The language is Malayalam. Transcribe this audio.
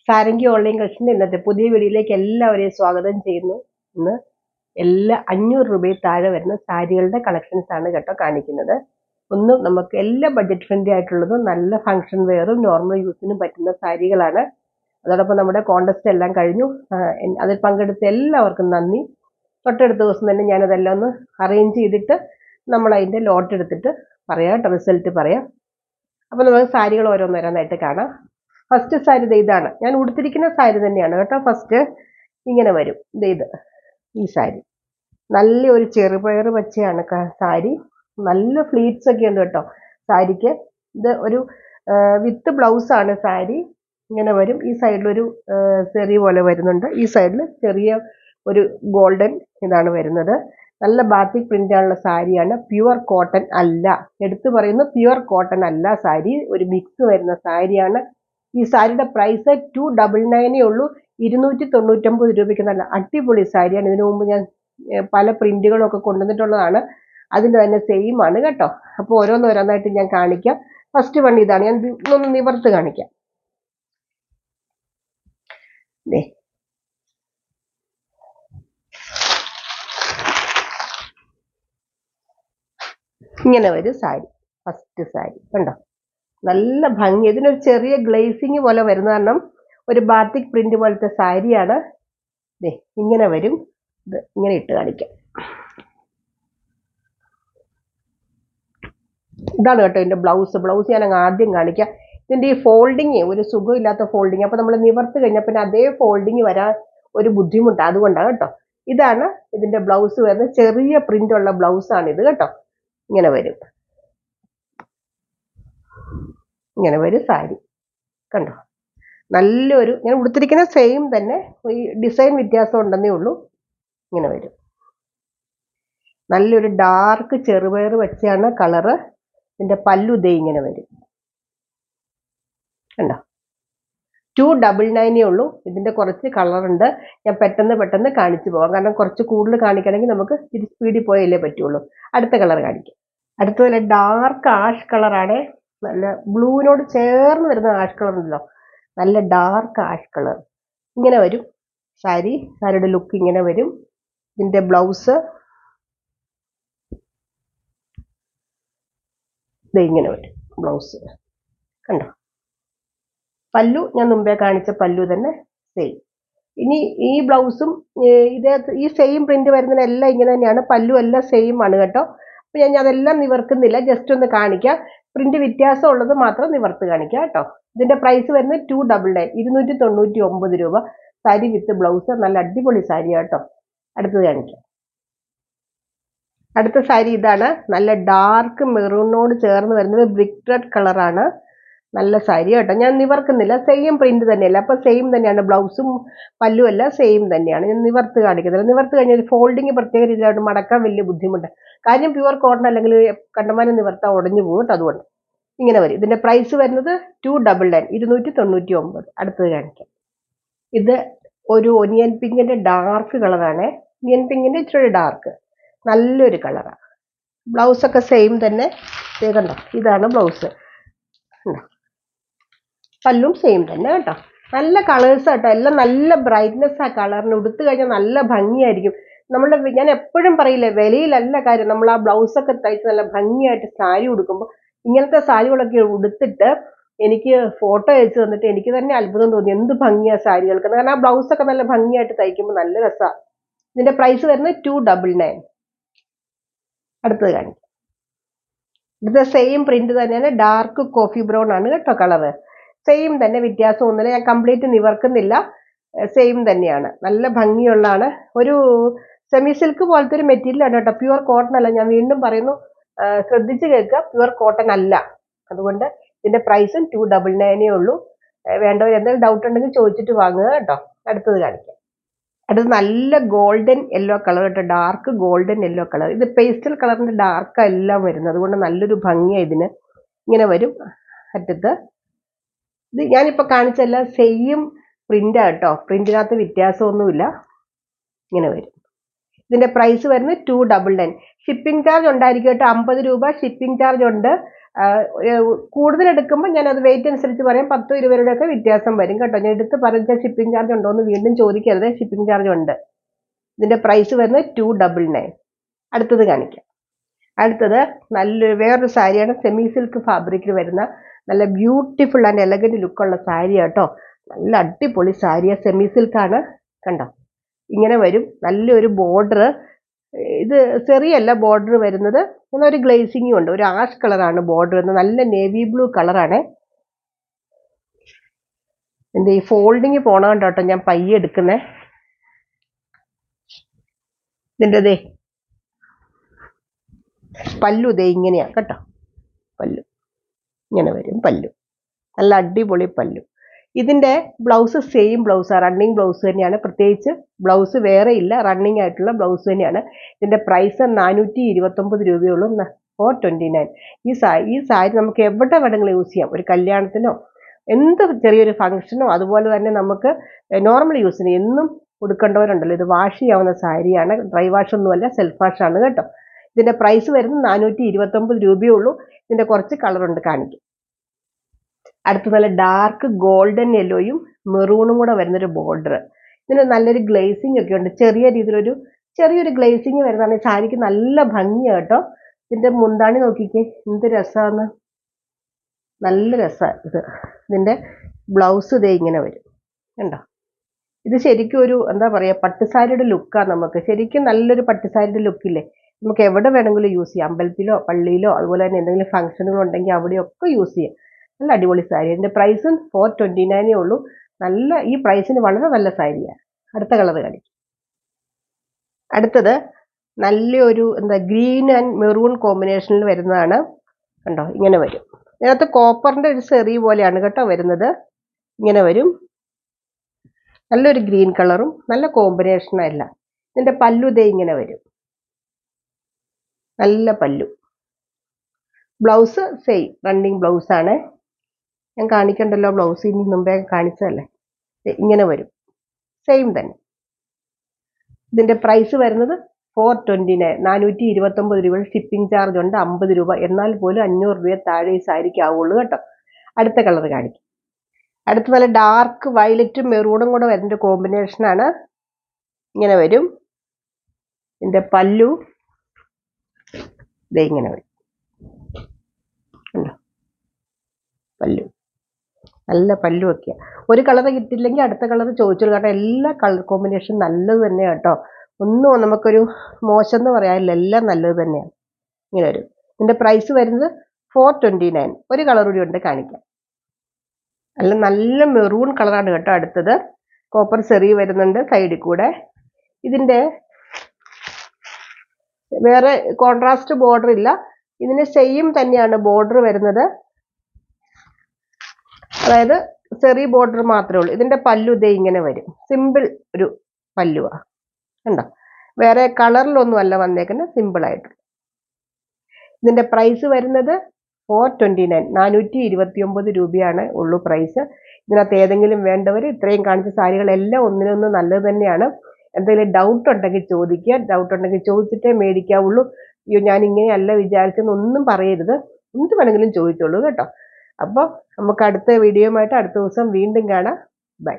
സാരംഗി ഓൺലൈൻ കളക്ഷൻ്റെ ഇന്നത്തെ പുതിയ വീഡിയോയിലേക്ക് എല്ലാവരെയും സ്വാഗതം ചെയ്യുന്നു. ഇന്ന് എല്ലാ 500 രൂപയിൽ താഴെ വരുന്ന സാരികളുടെ കളക്ഷൻസ് ആണ് കേട്ടോ കാണിക്കുന്നത്. ഒന്നും നമുക്ക് എല്ലാ ബഡ്ജറ്റ് ഫ്രണ്ട്ലി ആയിട്ടുള്ളതും നല്ല ഫംഗ്ഷൻ വെയറും നോർമൽ യൂസിനും പറ്റുന്ന സാരികളാണ്. അതോടൊപ്പം നമ്മുടെ കോൺടെസ്റ്റ് എല്ലാം കഴിഞ്ഞു. അതിൽ പങ്കെടുത്ത എല്ലാവർക്കും നന്ദി. തൊട്ടടുത്ത ദിവസം തന്നെ ഞാനതെല്ലാം ഒന്ന് അറേഞ്ച് ചെയ്തിട്ട് നമ്മൾ അതിൻ്റെ ലോട്ട് എടുത്തിട്ട് പറയാം കേട്ടോ, റിസൾട്ട് പറയാം. അപ്പോൾ നമുക്ക് സാരികൾ ഓരോന്നോരോന്നായിട്ട് കാണാം. ഫസ്റ്റ് സാരി ഇതാണ്. ഞാൻ ഉടുത്തിരിക്കുന്ന സാരി തന്നെയാണ് കേട്ടോ. ഫസ്റ്റ് ഇങ്ങനെ വരും. ഇത് ഈ സാരി നല്ലൊരു ചെറുപയർ പച്ചയാണ് സാരി. നല്ല ഫ്ലീറ്റ്സ് ഒക്കെ ഉണ്ട് കേട്ടോ സാരിക്ക്. ഇത് ഒരു വിത്ത് ബ്ലൗസ് ആണ് സാരി. ഇങ്ങനെ വരും. ഈ സൈഡിലൊരു ചെറിയ പോലെ വരുന്നുണ്ട്. ഈ സൈഡിൽ ചെറിയ ഒരു ഗോൾഡൻ ഇതാണ് വരുന്നത്. നല്ല ബാത്തിക് പ്രിന്റാനുള്ള സാരിയാണ്. പ്യുവർ കോട്ടൺ അല്ല, എടുത്തു പറയുന്നു, പ്യുവർ കോട്ടൺ അല്ല സാരി, ഒരു മിക്സ് വരുന്ന സാരിയാണ്. ഈ സാരിയുടെ പ്രൈസ് 299 ഉള്ളൂ. 299 രൂപയ്ക്ക് നല്ല അടിപൊളി സാരിയാണ്. ഇതിനു മുമ്പ് ഞാൻ പല പ്രിന്റുകളും ഒക്കെ കൊണ്ടുവന്നിട്ടുള്ളതാണ്. അതിൻ്റെ തന്നെ സെയിം ആണ് കേട്ടോ. അപ്പോൾ ഓരോന്നോരോന്നായിട്ട് ഞാൻ കാണിക്കാം. ഫസ്റ്റ് വൺ ഇതാണ്. ഞാൻ ഒന്ന് നിവർത്ത് കാണിക്കാം. ഇങ്ങനെ വരും സാരി. ഫസ്റ്റ് സാരി കണ്ടോ, നല്ല ഭംഗി. ഇതിനൊരു ചെറിയ ഗ്ലേസിങ് പോലെ വരുന്ന കാരണം ഒരു ബാത്തിക് പ്രിന്റ് പോലത്തെ സാരിയാണ്. ഇങ്ങനെ വരും. ഇത് ഇങ്ങനെ ഇട്ട് കാണിക്കാം. ഇതാണ് കേട്ടോ ഇതിന്റെ ബ്ലൗസ് ഞാൻ ആദ്യം കാണിക്കാം. ഇതിന്റെ ഈ ഫോൾഡിങ് ഒരു സുഖമില്ലാത്ത ഫോൾഡിങ്. അപ്പൊ നമ്മൾ നിവർത്ത് കഴിഞ്ഞാൽ പിന്നെ അതേ ഫോൾഡിങ് വരാൻ ഒരു ബുദ്ധിമുട്ട്, അതുകൊണ്ടാണ് കേട്ടോ. ഇതാണ് ഇതിന്റെ ബ്ലൗസ് വരുന്നത്. ചെറിയ പ്രിന്റ് ഉള്ള ബ്ലൗസ് ആണ് ഇത് കേട്ടോ. ഇങ്ങനെ വരും. ഇങ്ങനെ വരും സാരി കണ്ടോ. നല്ലൊരു, ഞാൻ ഉടുത്തിരിക്കുന്ന സെയിം തന്നെ, ഈ ഡിസൈൻ വ്യത്യാസം ഉണ്ടെന്നേ ഉള്ളൂ. ഇങ്ങനെ വരും. നല്ലൊരു ഡാർക്ക് ചെറുപയർ വെച്ചാണ് കളറ്. ഇതിന്റെ പല്ലു ദേ ഇങ്ങനെ വരും കണ്ടോ. 299 ഉള്ളൂ. ഇതിന്റെ കുറച്ച് കളറുണ്ട്. ഞാൻ പെട്ടെന്ന് കാണിച്ചു പോകാം, കാരണം കുറച്ച് കൂടുതൽ കാണിക്കണമെങ്കിൽ നമുക്ക് ഇത്തിരി സ്പീഡിൽ പോയല്ലേ പറ്റുള്ളൂ. അടുത്ത കളർ കാണിക്കാം. അടുത്തത് ഡാർക്ക് ആഷ് കളറാണ്. നല്ല ബ്ലൂവിനോട് ചേർന്ന് വരുന്ന ആഷ് കളർ ഉണ്ടല്ലോ, നല്ല ഡാർക്ക് ആഷ് കളർ. ഇങ്ങനെ വരും സാരിയുടെ ലുക്ക് ഇങ്ങനെ വരും. ഇതിന്റെ ബ്ലൗസ് ഇങ്ങനെ വരും. ബ്ലൗസ് കണ്ടോ. പല്ലു ഞാൻ മുമ്പേ കാണിച്ച പല്ലു തന്നെ സെയിം. ഇനി ഈ ബ്ലൗസും ഈ സെയിം പ്രിന്റ് വരുന്നതിനെല്ലാം ഇങ്ങനെ തന്നെയാണ്. പല്ലു എല്ലാം സെയിം ആണ് കേട്ടോ. അപ്പൊ ഞാൻ അതെല്ലാം നിവർക്കുന്നില്ല, ജസ്റ്റ് ഒന്ന് കാണിക്കാം. പ്രിന്റ് വ്യത്യാസം ഉള്ളത് മാത്രം നിവർത്ത് കാണിക്കാം കേട്ടോ. ഇതിന്റെ പ്രൈസ് വരുന്നത് 299, 299 രൂപ. Sari with blouse. നല്ല അടിപൊളി സാരി കേട്ടോ. അടുത്തത് കാണിക്കാം. അടുത്ത സാരി ഇതാണ്. നല്ല ഡാർക്ക് മെറൂണിനോട് ചേർന്ന് വരുന്നത് ബ്രിക്ക് റെഡ് കളറാണ്. നല്ല സാരി കേട്ടോ. ഞാൻ നിവർക്കുന്നില്ല, സെയിം പ്രിന്റ് തന്നെയല്ല, അപ്പൊ സെയിം തന്നെയാണ്. ബ്ലൗസും പല്ലും എല്ലാം സെയിം തന്നെയാണ്. ഞാൻ നിവർത്ത് കാണിക്കുന്നില്ല. നിവർത്ത് കഴിഞ്ഞാൽ ഫോൾഡിങ് പ്രത്യേക രീതിയിലായിട്ട് മടക്കാൻ വലിയ ബുദ്ധിമുട്ട്. കാര്യം പ്യുവർ കോട്ടൺ അല്ലെങ്കിൽ കണ്ടമാനം നിവർത്താൻ ഉടഞ്ഞു പോകും കേട്ടോ. അതുകൊണ്ട് ഇങ്ങനെ വരും. ഇതിന്റെ പ്രൈസ് വരുന്നത് 299, 299. അടുത്തത് കാണിക്കാം. ഇത് ഒരു ഒനിയൻ പിങ്കിന്റെ ഡാർക്ക് കളറാണ്. ഒനിയൻ പിങ്കിന്റെ ഇച്ചിരി ഡാർക്ക്, നല്ലൊരു കളറാണ്. ബ്ലൗസ് ഒക്കെ സെയിം തന്നെ കണ്ടോ. ഇതാണ് ബ്ലൗസ്. പല്ലും സെയിം തന്നെ കേട്ടോ. നല്ല കളേഴ്സ് കേട്ടോ. എല്ലാം നല്ല ബ്രൈറ്റ്നെസ് ആ കളറിന്. ഉടുത്തു കഴിഞ്ഞാൽ നല്ല ഭംഗിയായിരിക്കും. ഞാൻ എപ്പോഴും പറയില്ലേ, വിലയിലല്ല കാര്യം. നമ്മൾ ആ ബ്ലൗസൊക്കെ തയ്ച്ച് നല്ല ഭംഗിയായിട്ട് സാരി ഉടുക്കുമ്പോൾ, ഇങ്ങനത്തെ സാരികളൊക്കെ ഉടുത്തിട്ട് എനിക്ക് ഫോട്ടോ അയച്ചു തന്നിട്ട് എനിക്ക് തന്നെ അത്ഭുതം തോന്നി, എന്ത് ഭംഗിയാ സാരികൾക്ക്. കാരണം ആ ബ്ലൗസൊക്കെ നല്ല ഭംഗിയായിട്ട് തയ്ക്കുമ്പോൾ നല്ല രസമാണ്. ഇതിന്റെ പ്രൈസ് വരുന്നത് 299. അടുത്തത് കാണിക്കാം. ഇത് സെയിം പ്രിന്റ് തന്നെയാണ്. ഡാർക്ക് കോഫി ബ്രൗൺ ആണ് കേട്ടോ കളറ്. സെയിം തന്നെ, വ്യത്യാസം ഒന്നുമില്ല. ഞാൻ കംപ്ലീറ്റ് നിവർക്കുന്നില്ല, സെയിം തന്നെയാണ്. നല്ല ഭംഗിയുള്ളതാണ്. ഒരു സെമി സിൽക്ക് പോലത്തെ ഒരു മെറ്റീരിയൽ ആണ് കേട്ടോ. പ്യുവർ കോട്ടൺ അല്ല. ഞാൻ വീണ്ടും പറയുന്നു, ശ്രദ്ധിച്ച് കേൾക്കുക, പ്യുവർ കോട്ടൺ അല്ല. അതുകൊണ്ട് ഇതിന്റെ പ്രൈസും 299 ഉള്ളൂ. വേണ്ടവർ എന്തെങ്കിലും ഡൗട്ട് ഉണ്ടെങ്കിൽ ചോദിച്ചിട്ട് വാങ്ങുക കേട്ടോ. അടുത്തത് കാണിക്കാം. അടുത്ത് നല്ല ഗോൾഡൻ യെല്ലോ കളർ കേട്ടോ. Dark golden yellow colour. ഇത് പേസ്റ്റൽ കളറിന്റെ ഡാർക്ക് എല്ലാം വരുന്നത്, അതുകൊണ്ട് നല്ലൊരു ഭംഗിയാണ് ഇതിന്. ഇങ്ങനെ വരും. അറ്റത്ത് ഇത് ഞാനിപ്പോൾ കാണിച്ചെല്ലാം സെയിം പ്രിന്റാ കേട്ടോ. പ്രിന്റിനകത്ത് വ്യത്യാസമൊന്നുമില്ല. ഇങ്ങനെ വരും. ഇതിന്റെ പ്രൈസ് വരുന്നത് 299. ഷിപ്പിംഗ് ചാർജ് ഉണ്ടായിരിക്കും കേട്ടോ. 50 രൂപ ഷിപ്പിംഗ് ചാർജ് ഉണ്ട്. കൂടുതൽ എടുക്കുമ്പോൾ ഞാൻ അത് വെയിറ്റ് അനുസരിച്ച് പറയാം, 10-20 രൂപയൊക്കെ വ്യത്യാസം വരും കേട്ടോ. ഞാൻ എടുത്ത് പറഞ്ഞ ഷിപ്പിംഗ് ചാർജ് ഉണ്ടോ എന്ന് വീണ്ടും ചോദിക്കരുത്, ഷിപ്പിംഗ് ചാർജ് ഉണ്ട്. ഇതിന്റെ പ്രൈസ് വരുന്നത് 299. അടുത്തത് കാണിക്കാം. അടുത്തത് വേറൊരു സാരിയാണ്, സെമി സിൽക്ക് ഫാബ്രിക്കിൽ വരുന്ന നല്ല ബ്യൂട്ടിഫുൾ ആൻഡ് എലഗന്റ് ലുക്കുള്ള സാരി കേട്ടോ. നല്ല അടിപൊളി സാരിയാണ്, സെമി സിൽക്കാണ് കണ്ടോ. ഇങ്ങനെ വരും, നല്ലൊരു ബോർഡർ. ഇത് ചെറിയല്ല ബോർഡർ വരുന്നത്, ഒരു ഗ്ലേസിങ്ങും ഉണ്ട്. ഒരു ആഷ് കളറാണ് ബോർഡർ വരുന്നത്, നല്ല നേവി ബ്ലൂ കളറാണ്. എൻ്റെ ഈ ഫോൾഡിങ് പോണ കേട്ടോ ഞാൻ പയ്യെ എടുക്കുന്നേ. ഇതിൻ്റെ പല്ലു ഇങ്ങനെയാ കേട്ടോ, പല്ലു ഇങ്ങനെ വരും. പല്ലു നല്ല അടിപൊളി പല്ലു. ഇതിന്റെ ബ്ലൗസ് സെയിം ബ്ലൗസാണ്, റണ്ണിങ് ബ്ലൗസ് തന്നെയാണ്. പ്രത്യേകിച്ച് ബ്ലൗസ് വേറെ ഇല്ല, റണ്ണിങ് ആയിട്ടുള്ള ബ്ലൗസ് തന്നെയാണ്. ഇതിന്റെ പ്രൈസ് 429 രൂപയുള്ളൂ, 429. ഈ സാരി നമുക്ക് എവിടെ വേണമെങ്കിലും യൂസ് ചെയ്യാം. ഒരു കല്യാണത്തിനോ എന്ത് ചെറിയൊരു ഫംഗ്ഷനോ അതുപോലെ തന്നെ നമുക്ക് നോർമൽ യൂസിന് എന്നും കൊടുക്കേണ്ടവരുണ്ടല്ലോ. ഇത് വാഷ് ചെയ്യാവുന്ന സാരിയാണ്, ഡ്രൈ വാഷ് ഒന്നുമല്ല, സെൽഫ് വാഷ് ആണ് കേട്ടോ. ഇതിന്റെ പ്രൈസ് വരുന്നത് 429 രൂപയേ ഉള്ളൂ. ഇതിന്റെ കുറച്ച് കളറുണ്ട്, കാണിക്കും. അടുത്ത നല്ല ഡാർക്ക് ഗോൾഡൻ യെല്ലോയും മെറൂണും കൂടെ വരുന്നൊരു ബോർഡർ. ഇതിന് നല്ലൊരു ഗ്ലേസിങ് ഒക്കെ ഉണ്ട്, ചെറിയൊരു ഗ്ലേസിങ് വരുന്നതാണ്. ഈ സാരിക്ക് നല്ല ഭംഗിയാണ് കേട്ടോ. ഇതിന്റെ മുന്താണി നോക്കിക്കേ, എന്ത് രസമാണ്, നല്ല രസമാണ് ഇത്. ഇതിന്റെ ബ്ലൗസ് ഇങ്ങനെ വരും കണ്ടോ. ഇത് ശരിക്കും ഒരു എന്താ പറയാ, പട്ടുസാരിയുടെ ലുക്കാണ്. നമുക്ക് ശരിക്കും നല്ലൊരു പട്ടുസാരിയുടെ ലുക്കില്ലേ, നമുക്ക് എവിടെ വേണമെങ്കിലും യൂസ് ചെയ്യാം. അമ്പലത്തിലോ പള്ളിയിലോ അതുപോലെ തന്നെ എന്തെങ്കിലും ഫംഗ്ഷനുകൾ ഉണ്ടെങ്കിൽ അവിടെയൊക്കെ യൂസ് ചെയ്യാം. നല്ല അടിപൊളി സാരി. ഇതിന്റെ പ്രൈസും 429 ഉള്ളൂ. ഈ പ്രൈസിന് വളരെ നല്ല സാരിയാണ്. അടുത്ത കളർ കാണിക്കും. അടുത്തത് നല്ലൊരു ഗ്രീൻ ആൻഡ് മെറൂൺ കോമ്പിനേഷനിൽ വരുന്നതാണ് കണ്ടോ. ഇങ്ങനെ വരും, ഇതിനകത്ത് കോപ്പറിന്റെ ഒരു സെറി പോലെയാണ് കേട്ടോ വരുന്നത്. ഇങ്ങനെ വരും, നല്ലൊരു ഗ്രീൻ കളറും നല്ല കോമ്പിനേഷനല്ല. ഇതിന്റെ പല്ലു ഇങ്ങനെ വരും, നല്ല പല്ലു. ബ്ലൗസ് സെയിം റണ്ണിങ് ബ്ലൗസ് ആണ്. ഞാൻ കാണിക്കണ്ടല്ലോ, ബ്ലൗസ് ഇനി മുമ്പേ കാണിച്ചതല്ലേ. ഇങ്ങനെ വരും, സെയിം തന്നെ. ഇതിന്റെ പ്രൈസ് വരുന്നത് 429, 429 രൂപ. ഷിപ്പിംഗ് ചാർജ് ഉണ്ട് 50 രൂപ. എന്നാൽ പോലും 500 രൂപ താഴെ ഈ സാരിക്ക് ആവുള്ളൂ കേട്ടോ. അടുത്ത കളർ കാണിക്കും. അടുത്ത നല്ല ഡാർക്ക് വയലറ്റും മെറൂണും കൂടെ വരുന്ന കോമ്പിനേഷനാണ്. ഇങ്ങനെ വരും. ഇതിന്റെ പല്ലു ഇങ്ങനെ വരും, പല്ലു നല്ല പല്ലുമൊക്കെയാണ്. ഒരു കളർ കിട്ടില്ലെങ്കിൽ അടുത്ത കളർ ചോദിച്ചോളൂ, കാരണം എല്ലാ കളർ കോമ്പിനേഷൻ നല്ലത് തന്നെയാണ് കേട്ടോ. ഒന്നും നമുക്കൊരു മോശം എന്ന് പറയാനില്ല, എല്ലാം നല്ലത് തന്നെയാണ്. ഇങ്ങനെ വരും. ഇതിന്റെ പ്രൈസ് വരുന്നത് 429. ഒരു കളർ കൂടി ഉണ്ട്, കാണിക്കാം. നല്ല മെറൂൺ കളറാണ് കേട്ടോ. അടുത്തത് കോപ്പർ സെറി വരുന്നുണ്ട് സൈഡിൽ കൂടെ. ഇതിന്റെ വേറെ കോൺട്രാസ്റ്റ് ബോർഡർ ഇല്ല, ഇതിന് സെയിം തന്നെയാണ് ബോർഡർ വരുന്നത്. അതായത് സെറി ബോർഡർ മാത്രമേ ഉള്ളൂ. ഇതിന്റെ പല്ലു ഇങ്ങനെ വരും, സിമ്പിൾ ഒരു പല്ലുവാ കണ്ടോ. വേറെ കളറിലൊന്നും അല്ല വന്നേക്കുന്നത്, സിമ്പിൾ ആയിട്ട്. ഇതിന്റെ പ്രൈസ് വരുന്നത് 429, 429 രൂപയാണ് ഉള്ളൂ പ്രൈസ്. ഇതിനകത്ത് ഏതെങ്കിലും വേണ്ടവർ ഇത്രയും കാണിച്ച സാരികളെല്ലാം ഒന്നിനൊന്ന് നല്ലത് തന്നെയാണ്. എന്തെങ്കിലും ഡൗട്ട് ഉണ്ടെങ്കിൽ ചോദിക്കുക, ഡൗട്ട് ഉണ്ടെങ്കിൽ ചോദിച്ചിട്ടേ മേടിക്കാവുള്ളൂ. അയ്യോ ഞാൻ ഇങ്ങനെയല്ല വിചാരിച്ചെന്നൊന്നും പറയരുത്, എന്ത് വേണമെങ്കിലും ചോദിച്ചോളൂ കേട്ടോ. അപ്പോൾ നമുക്ക് അടുത്ത വീഡിയോയുമായിട്ട് അടുത്ത ദിവസം വീണ്ടും കാണാം. ബൈ.